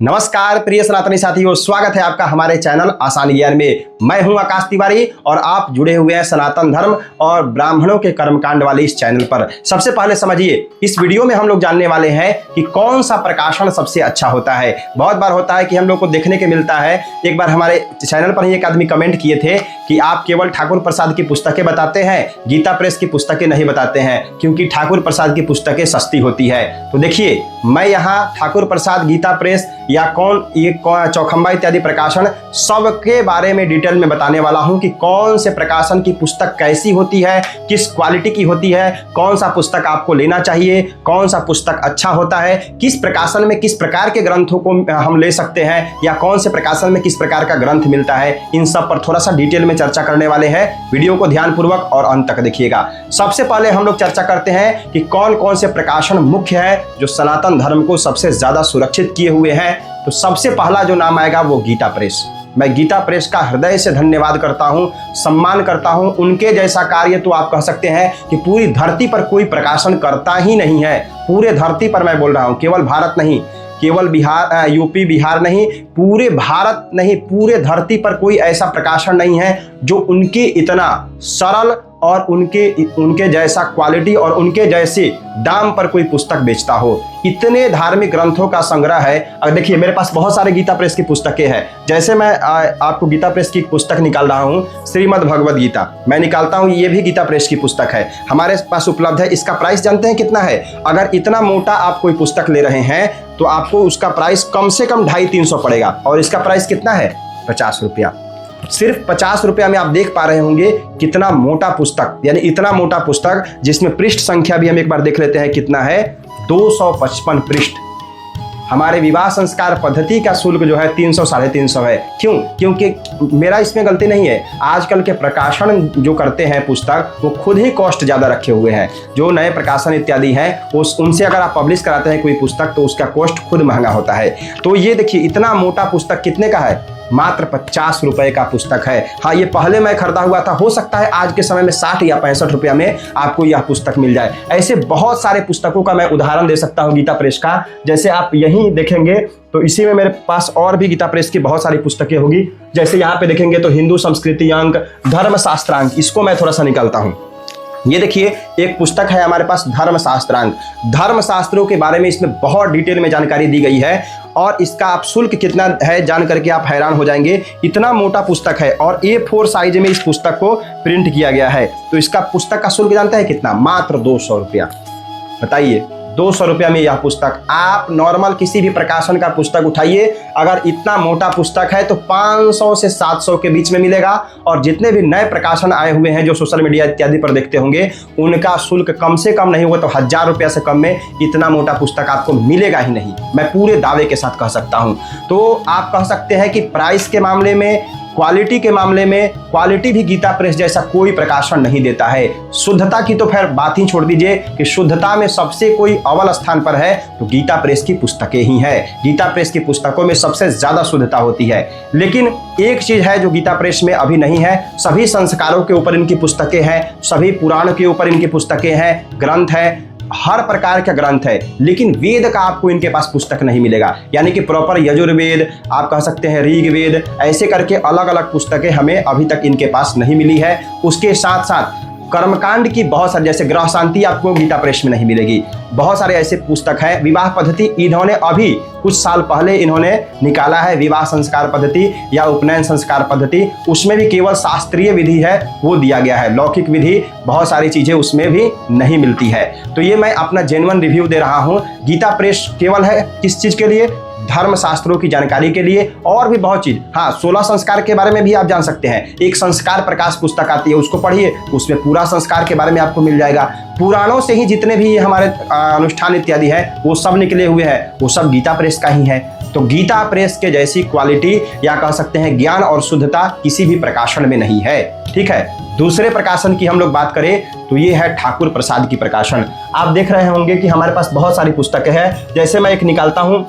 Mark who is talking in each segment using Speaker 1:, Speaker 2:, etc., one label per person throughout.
Speaker 1: नमस्कार प्रिय सनातनी साथियों, स्वागत है आपका हमारे चैनल आसान ज्ञान में। मैं हूं आकाश तिवारी और आप जुड़े हुए हैं सनातन धर्म और ब्राह्मणों के कर्मकांड वाले इस चैनल पर। सबसे पहले समझिए, इस वीडियो में हम लोग जानने वाले हैं कि कौन सा प्रकाशन सबसे अच्छा होता है। बहुत बार होता है कि हम लोग को देखने के मिलता है, एक बार हमारे चैनल पर ही एक आदमी कमेंट किए थे कि आप केवल ठाकुर प्रसाद की पुस्तकें बताते हैं, गीता प्रेस की पुस्तकें नहीं बताते हैं, क्योंकि ठाकुर प्रसाद की पुस्तकें सस्ती होती है। तो देखिए, मैं यहाँ ठाकुर प्रसाद, गीता प्रेस या चौखंबा इत्यादि प्रकाशन सबके बारे में डिटेल में बताने वाला हूं कि कौन से प्रकाशन की पुस्तक कैसी होती है, किस क्वालिटी की होती है, कौन सा पुस्तक आपको लेना चाहिए, कौन सा पुस्तक अच्छा होता है, किस प्रकाशन में किस प्रकार के ग्रंथों को हम ले सकते हैं या कौन से प्रकाशन में किस प्रकार का ग्रंथ मिलता है। इन सब पर थोड़ा सा डिटेल में चर्चा करने वाले हैं। वीडियो को ध्यानपूर्वक और अंत तक देखिएगा। सबसे पहले हम लोग चर्चा करते हैं कि कौन कौन से प्रकाशन मुख्य है जो सनातन धर्म को सबसे ज्यादा सुरक्षित किए हुए हैं। तो सबसे पहला जो नाम आएगा वो गीता प्रेस। मैं गीता प्रेस का हृदय से धन्यवाद करता हूं, सम्मान करता हूं। उनके जैसा कार्य तो आप कह सकते हैं कि पूरी धरती पर कोई प्रकाशन करता ही नहीं है। पूरे धरती पर मैं बोल रहा हूं, केवल भारत नहीं, केवल बिहार, यूपी बिहार नहीं, पूरे भारत नहीं, पूरे धरती पर कोई ऐसा प्रकाशन नहीं है जो उनके इतना सरल और उनके जैसा क्वालिटी और उनके जैसे दाम पर कोई पुस्तक बेचता हो। इतने धार्मिक ग्रंथों का संग्रह है। अब देखिए, मेरे पास बहुत सारे गीता प्रेस की पुस्तकें हैं। जैसे मैं आपको गीता प्रेस की पुस्तक निकाल रहा हूँ, श्रीमद् भगवद गीता मैं निकालता हूँ, ये भी गीता प्रेस की पुस्तक है, हमारे पास उपलब्ध है। इसका प्राइस जानते हैं कितना है? अगर इतना मोटा आप कोई पुस्तक ले रहे हैं तो आपको उसका प्राइस कम से कम 250-300 पड़ेगा। और इसका प्राइस कितना है? 50 रुपया। सिर्फ 50 रुपया में आप देख पा रहे होंगे कितना मोटा पुस्तक, यानी इतना मोटा पुस्तक जिसमें पृष्ठ संख्या भी हम एक बार देख लेते हैं कितना है, 255 पृष्ठ। हमारे विवाह संस्कार पद्धति का शुल्क जो है 300-350 है। क्यों? क्योंकि मेरा इसमें गलती नहीं है। आजकल के प्रकाशन जो करते हैं पुस्तक, वो खुद ही कॉस्ट ज़्यादा रखे हुए हैं। जो नए प्रकाशन इत्यादि हैं उनसे अगर आप पब्लिश कराते हैं कोई पुस्तक तो उसका कॉस्ट खुद महंगा होता है। तो ये देखिए, इतना मोटा पुस्तक कितने का है? मात्र 50 रुपए का पुस्तक है। हाँ, ये पहले मैं खरीदा हुआ था, हो सकता है आज के समय में 60 या 65 रुपया में आपको यह पुस्तक मिल जाए। ऐसे बहुत सारे पुस्तकों का मैं उदाहरण दे सकता हूँ गीता प्रेस का। जैसे आप यहीं देखेंगे तो इसी में मेरे पास और भी गीता प्रेस की बहुत सारी पुस्तकें होगी। जैसे यहाँ पे देखेंगे तो हिंदू संस्कृति अंक, धर्मशास्त्रांक, इसको मैं थोड़ा सा निकालता हूँ। ये देखिए, एक पुस्तक है हमारे पास धर्मशास्त्रांक। धर्मशास्त्रों के बारे में इसमें बहुत डिटेल में जानकारी दी गई है और इसका आप शुल्क कितना है जान करके आप हैरान हो जाएंगे। इतना मोटा पुस्तक है और A4 साइज में इस पुस्तक को प्रिंट किया गया है। तो इसका पुस्तक का शुल्क जानते हैं कितना? मात्र 200 रुपया। बताइए, 200 रुपया में यह पुस्तक। आप नॉर्मल किसी भी प्रकाशन का पुस्तक उठाइए, अगर इतना मोटा पुस्तक है तो 500 से 700 के बीच में मिलेगा। और जितने भी नए प्रकाशन आए हुए हैं जो सोशल मीडिया इत्यादि पर देखते होंगे, उनका शुल्क कम से कम नहीं हुआ तो 1000 रुपया से कम में इतना मोटा पुस्तक आपको मिलेगा ही नहीं। मैं पूरे दावे के साथ कह सकता हूं। तो आप कह सकते हैं कि प्राइस के मामले में, क्वालिटी के मामले में, क्वालिटी भी गीता प्रेस जैसा कोई प्रकाशन नहीं देता है। शुद्धता की तो फिर बात ही छोड़ दीजिए कि शुद्धता में सबसे कोई अव्वल स्थान पर है तो गीता प्रेस की पुस्तकें ही है। गीता प्रेस की पुस्तकों में सबसे ज्यादा शुद्धता होती है। लेकिन एक चीज है जो गीता प्रेस में अभी नहीं है, सभी संस्कारों के ऊपर इनकी पुस्तकें हैं, सभी पुराण के ऊपर इनकी पुस्तकें हैं, ग्रंथ है, हर प्रकार का ग्रंथ है। लेकिन वेद का आपको इनके पास पुस्तक नहीं मिलेगा, यानी कि प्रॉपर यजुर्वेद, आप कह सकते हैं ऋग्वेद, ऐसे करके अलग अलग पुस्तकें हमें अभी तक इनके पास नहीं मिली है। उसके साथ साथ कर्मकांड की बहुत सारी, जैसे ग्रह शांति, आपको गीता प्रेस में नहीं मिलेगी। बहुत सारे ऐसे पुस्तक हैं। विवाह पद्धति इन्होंने अभी कुछ साल पहले इन्होंने निकाला है, विवाह संस्कार पद्धति या उपनयन संस्कार पद्धति। उसमें भी केवल शास्त्रीय विधि है वो दिया गया है, लौकिक विधि बहुत सारी चीजें उसमें भी नहीं मिलती है। तो ये मैं अपना जेन्युइन रिव्यू दे रहा हूँ। गीता प्रेस केवल है किस चीज के लिए? धर्मशास्त्रों की जानकारी के लिए, और भी बहुत चीज। हाँ, 16 संस्कार के बारे में भी आप जान सकते हैं। एक संस्कार प्रकाश पुस्तक आती है, उसको पढ़िए, उसमें पूरा संस्कार के बारे में आपको मिल जाएगा। पुराणों से ही जितने भी हमारे अनुष्ठान इत्यादि है वो सब निकले हुए हैं, वो सब गीता प्रेस का ही है। तो गीता प्रेस के जैसी क्वालिटी या कह सकते हैं ज्ञान और शुद्धता किसी भी प्रकाशन में नहीं है। ठीक है, दूसरे प्रकाशन की हम लोग बात करें तो ये है ठाकुर प्रसाद की प्रकाशन। आप देख रहे होंगे कि हमारे पास बहुत सारी पुस्तकें हैं। जैसे मैं एक निकालता हूँ,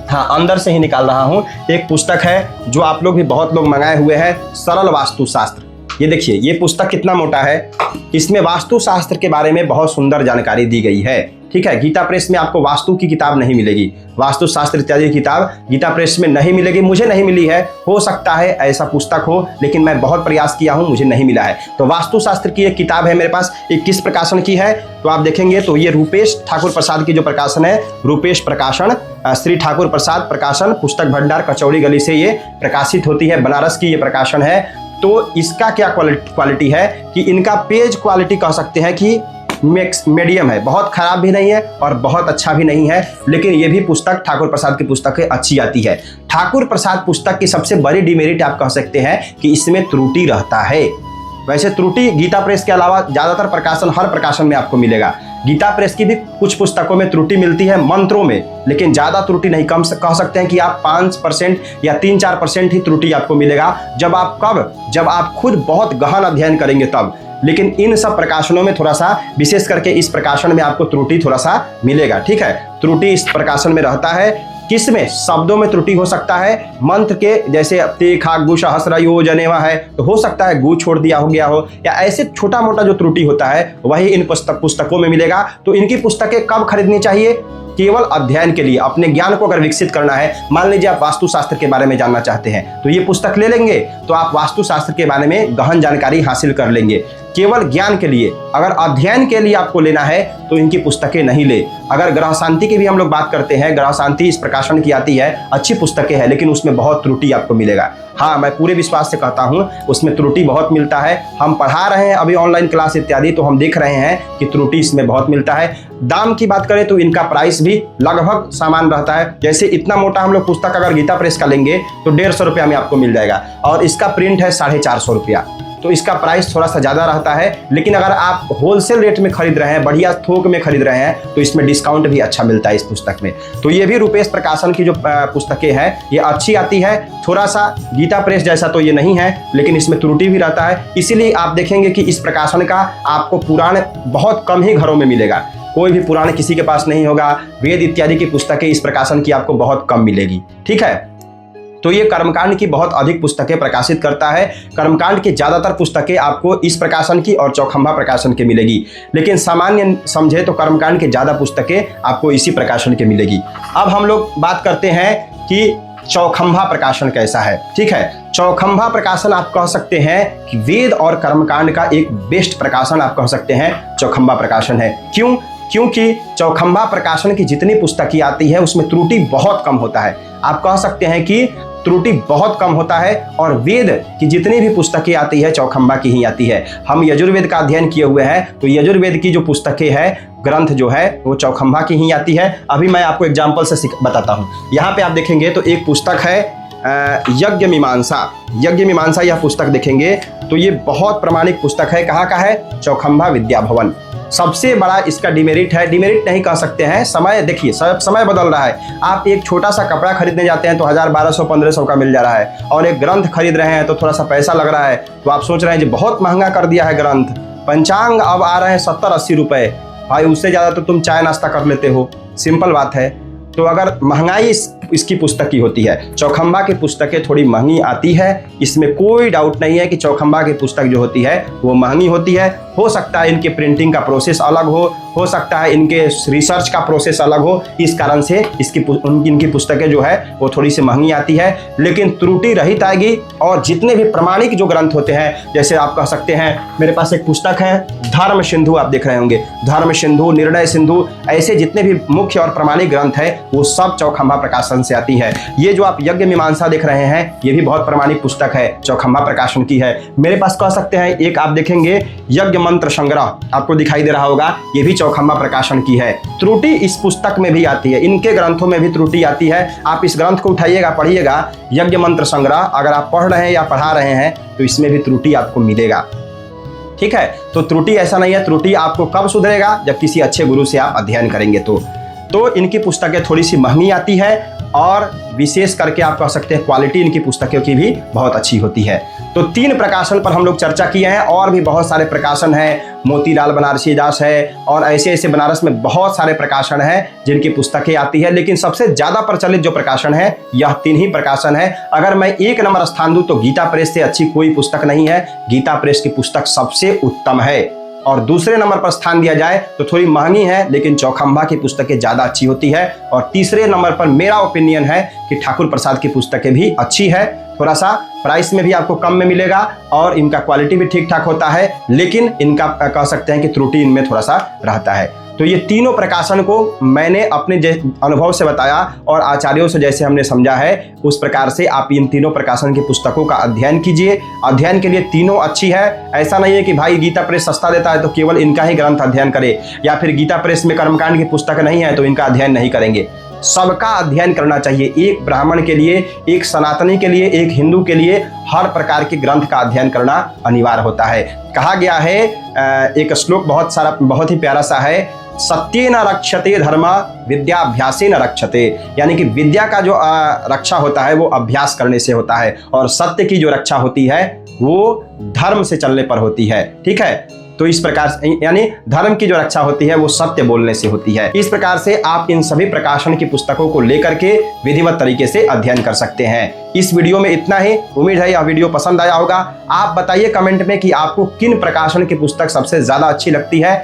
Speaker 1: हाँ, अंदर से ही निकाल रहा हूं। एक पुस्तक है जो आप लोग भी बहुत लोग मंगाए हुए हैं, सरल वास्तुशास्त्र। ये देखिए, ये पुस्तक कितना मोटा है। इसमें वास्तुशास्त्र के बारे में बहुत सुंदर जानकारी दी गई है। ठीक है। गीता प्रेस में आपको वास्तु की किताब नहीं मिलेगी, वास्तु शास्त्र इत्यादि की किताब गीता प्रेस में नहीं मिलेगी। मुझे नहीं मिली है, हो सकता है ऐसा पुस्तक हो, लेकिन मैं बहुत प्रयास किया हूं, मुझे नहीं मिला है। तो वास्तु शास्त्र की एक किताब है मेरे पास। ये किस प्रकाशन की है तो आप देखेंगे तो ये रूपेश ठाकुर प्रसाद की जो प्रकाशन है, रूपेश प्रकाशन, श्री ठाकुर प्रसाद प्रकाशन, पुस्तक भंडार, कचौड़ी गली से ये प्रकाशित होती है, बनारस की ये प्रकाशन है। तो इसका क्या क्वालिटी है कि इनका पेज क्वालिटी कह सकते हैं कि मीडियम है, बहुत खराब भी नहीं है और बहुत अच्छा भी नहीं है। लेकिन ये भी पुस्तक ठाकुर प्रसाद की पुस्तकें अच्छी आती है। ठाकुर प्रसाद पुस्तक की सबसे बड़ी डिमेरिट आप कह सकते हैं कि इसमें त्रुटि रहता है। वैसे त्रुटि गीता प्रेस के अलावा ज्यादातर प्रकाशन, हर प्रकाशन में आपको मिलेगा। गीता प्रेस की भी कुछ पुस्तकों में त्रुटि मिलती है मंत्रों में, लेकिन ज्यादा त्रुटि नहीं, कम कह सकते हैं कि आप 5% या 3-4% ही त्रुटि आपको मिलेगा। जब आप खुद बहुत गहन अध्ययन करेंगे तब। लेकिन इन सब प्रकाशनों में थोड़ा सा, विशेष करके इस प्रकाशन में आपको त्रुटि थोड़ा सा मिलेगा, ठीक है। त्रुटि इस प्रकाशन में रहता है। किसमें? शब्दों में त्रुटि हो सकता है। मंत्र के जैसे ते खा गु सहस्र यो जनेवा है, तो हो सकता है गु छोड़ दिया हो गया हो, या ऐसे छोटा मोटा जो त्रुटि होता है वही इन पुस्तकों में मिलेगा। तो इनकी पुस्तकें कब खरीदनी चाहिए? केवल अध्ययन के लिए, अपने ज्ञान को अगर विकसित करना है। मान लीजिए आप वास्तुशास्त्र के बारे में जानना चाहते हैं तो ये पुस्तक ले लेंगे, तो आप वास्तुशास्त्र के बारे में गहन जानकारी हासिल कर लेंगे। केवल ज्ञान के लिए, अगर अध्ययन के लिए आपको लेना है तो इनकी पुस्तकें नहीं ले। अगर ग्रह शांति की भी हम लोग बात करते हैं, ग्रह शांति इस प्रकाशन की आती है, अच्छी पुस्तकें हैं, लेकिन उसमें बहुत त्रुटि आपको मिलेगा। हाँ, मैं पूरे विश्वास से कहता हूँ उसमें त्रुटि बहुत मिलता है। हम पढ़ा रहे हैं अभी ऑनलाइन क्लास इत्यादि, तो हम देख रहे हैं कि त्रुटि इसमें बहुत मिलता है। दाम की बात करें तो इनका प्राइस भी लगभग समान रहता है। जैसे इतना मोटा हम लोग पुस्तक अगर गीता प्रेस का लेंगे तो 150 रुपया में आपको मिल जाएगा, और इसका प्रिंट है 450 रुपया, तो इसका प्राइस थोड़ा सा ज़्यादा रहता है। लेकिन अगर आप होलसेल रेट में खरीद रहे हैं, बढ़िया थोक में खरीद रहे हैं, तो इसमें डिस्काउंट भी अच्छा मिलता है इस पुस्तक में। तो ये भी रूपेश प्रकाशन की जो पुस्तकें हैं ये अच्छी आती है। थोड़ा सा गीता प्रेस जैसा तो ये नहीं है, लेकिन इसमें त्रुटि भी रहता है। इसीलिए आप देखेंगे कि इस प्रकाशन का आपको पुराण बहुत कम ही घरों में मिलेगा, कोई भी पुराण किसी के पास नहीं होगा। वेद इत्यादि की पुस्तकें इस प्रकाशन की आपको बहुत कम मिलेगी, ठीक है। तो ये कर्मकांड की बहुत अधिक पुस्तकें प्रकाशित करता है। कर्मकांड की ज़्यादातर पुस्तकें आपको इस प्रकाशन की और चौखंबा प्रकाशन की मिलेगी, लेकिन सामान्य समझे तो कर्मकांड की ज़्यादा पुस्तकें आपको इसी प्रकाशन की मिलेगी। अब हम लोग बात करते हैं कि चौखंबा प्रकाशन कैसा है, ठीक है। चौखंबा प्रकाशन आप कह सकते हैं कि वेद और कर्मकांड का एक बेस्ट प्रकाशन आप कह सकते हैं चौखंबा प्रकाशन है। क्यों? क्योंकि चौखंबा प्रकाशन की जितनी पुस्तकें आती है उसमें त्रुटि बहुत कम होता है। आप कह सकते हैं कि त्रुटि बहुत कम होता है, और वेद की जितनी भी पुस्तकें आती है चौखंबा की ही आती है। हम यजुर्वेद का अध्ययन किए हुए हैं, तो यजुर्वेद की जो पुस्तकें हैं, ग्रंथ जो है वो चौखंबा की ही आती है। अभी मैं आपको एग्जाम्पल से बताता हूँ। यहाँ पे आप देखेंगे तो एक पुस्तक है यज्ञ मीमांसा। यह पुस्तक देखेंगे तो ये बहुत प्रमाणिक पुस्तक है। कहाँ का है? चौखंबा विद्या भवन। सबसे बड़ा इसका डिमेरिट है, डिमेरिट नहीं कह सकते हैं, समय देखिए, समय बदल रहा है। आप एक छोटा सा कपड़ा खरीदने जाते हैं तो 1000, 1200, 1500 का मिल जा रहा है, और एक ग्रंथ खरीद रहे हैं तो थोड़ा सा पैसा लग रहा है, तो आप सोच रहे हैं जी बहुत महंगा कर दिया है ग्रंथ। पंचांग अब आ रहे हैं 70-80 रुपए, भाई उससे ज़्यादा तो तुम चाय नाश्ता कर लेते हो, सिंपल बात है। तो अगर महंगाई इसकी पुस्तक की होती है, चौखंबा की पुस्तकें थोड़ी महंगी आती है, इसमें कोई डाउट नहीं है कि चौखंबा की पुस्तक जो होती है वो महंगी होती है। हो सकता है इनके प्रिंटिंग का प्रोसेस अलग हो सकता है इनके रिसर्च का प्रोसेस अलग हो, इस कारण से इनकी पुस्तकें जो है वो थोड़ी सी महंगी आती है, लेकिन त्रुटि रहित आएगी। और जितने भी प्रमाणिक जो ग्रंथ होते हैं, जैसे आप कह सकते हैं, मेरे पास एक पुस्तक है धर्म सिंधु, आप देख रहे होंगे, धर्म सिंधु, निर्णय सिंधु, ऐसे जितने भी मुख्य और प्रमाणिक ग्रंथ है वो सब चौखंबा प्रकाशन से आती है। ये जो आप यज्ञ मीमांसा देख रहे हैं ये भी बहुत प्रमाणिक पुस्तक है, चौखंबा प्रकाशन की है। मेरे पास कह सकते हैं एक आप देखेंगे यज्ञ मंत्र संग्रह, आपको दिखाई दे रहा होगा, ये भी चौखंबा प्रकाशन की है। त्रुटि इस पुस्तक में भी आती है, इनके ग्रंथों में भी त्रुटि आती है। आप इस ग्रंथ को उठाइएगा, पढ़िएगा, यज्ञ मंत्र संग्रह, अगर आप पढ़ रहे हैं या पढ़ा रहे हैं तो इसमें भी त्रुटि आपको मिलेगा, ठीक है। तो त्रुटि ऐसा नहीं है, त्रुटि आपको कब सुधरेगा? जब किसी अच्छे गुरु से आप अध्ययन करेंगे। तो इनकी पुस्तकें थोड़ी सी महंगी आती है, और विशेष करके आप कह सकते हैं क्वालिटी इनकी पुस्तकों की भी बहुत अच्छी होती है। तो 3 प्रकाशन पर हम लोग चर्चा किए हैं, और भी बहुत सारे प्रकाशन हैं, मोतीलाल बनारसी दास है, और ऐसे बनारस में बहुत सारे प्रकाशन हैं जिनकी पुस्तकें आती है, लेकिन सबसे ज़्यादा प्रचलित जो प्रकाशन है यह 3 ही प्रकाशन है। अगर मैं 1 नंबर स्थान दूँ तो गीता प्रेस से अच्छी कोई पुस्तक नहीं है, गीता प्रेस की पुस्तक सबसे उत्तम है। और दूसरे नंबर पर स्थान दिया जाए तो थोड़ी महंगी है, लेकिन चौखंबा की पुस्तकें ज़्यादा अच्छी होती है। और तीसरे नंबर पर मेरा ओपिनियन है कि ठाकुर प्रसाद की पुस्तकें भी अच्छी है, थोड़ा सा प्राइस में भी आपको कम में मिलेगा और इनका क्वालिटी भी ठीक ठाक होता है, लेकिन इनका कह सकते हैं कि त्रुटि इनमें थोड़ा सा रहता है। तो ये तीनों प्रकाशन को मैंने अपने अनुभव से बताया और आचार्यों से जैसे हमने समझा है उस प्रकार से आप इन तीनों प्रकाशन की पुस्तकों का अध्ययन कीजिए। अध्ययन के लिए तीनों अच्छी है। ऐसा नहीं है कि भाई गीता प्रेस सस्ता देता है तो केवल इनका ही ग्रंथ अध्ययन करे, या फिर गीता प्रेस में कर्मकांड की पुस्तक नहीं है तो इनका अध्ययन नहीं करेंगे। सबका अध्ययन करना चाहिए। एक ब्राह्मण के लिए, एक सनातनी के लिए, एक हिंदू के लिए हर प्रकार के ग्रंथ का अध्ययन करना अनिवार्य होता है। कहा गया है, एक श्लोक बहुत ही प्यारा सा है, सत्येन रक्षते धर्म विद्याभ्यासेन रक्षते, यानी कि विद्या का जो रक्षा होता है वो अभ्यास करने से होता है, और सत्य की जो रक्षा होती है वो धर्म से चलने पर होती है। ठीक है, तो इस प्रकार से यानी धर्म की जो रक्षा होती है वो सत्य बोलने से होती है। इस प्रकार से आप इन सभी प्रकाशन की पुस्तकों को लेकर के विधिवत तरीके से अध्ययन कर सकते हैं। इस वीडियो में इतना ही। उम्मीद है यह वीडियो पसंद आया होगा। आप बताइए कमेंट में कि आपको किन प्रकाशन की पुस्तक सबसे ज्यादा अच्छी लगती है।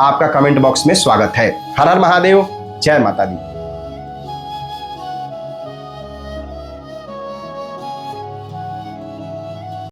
Speaker 1: आपका कमेंट बॉक्स में स्वागत है। हर हर महादेव, जय माता दी।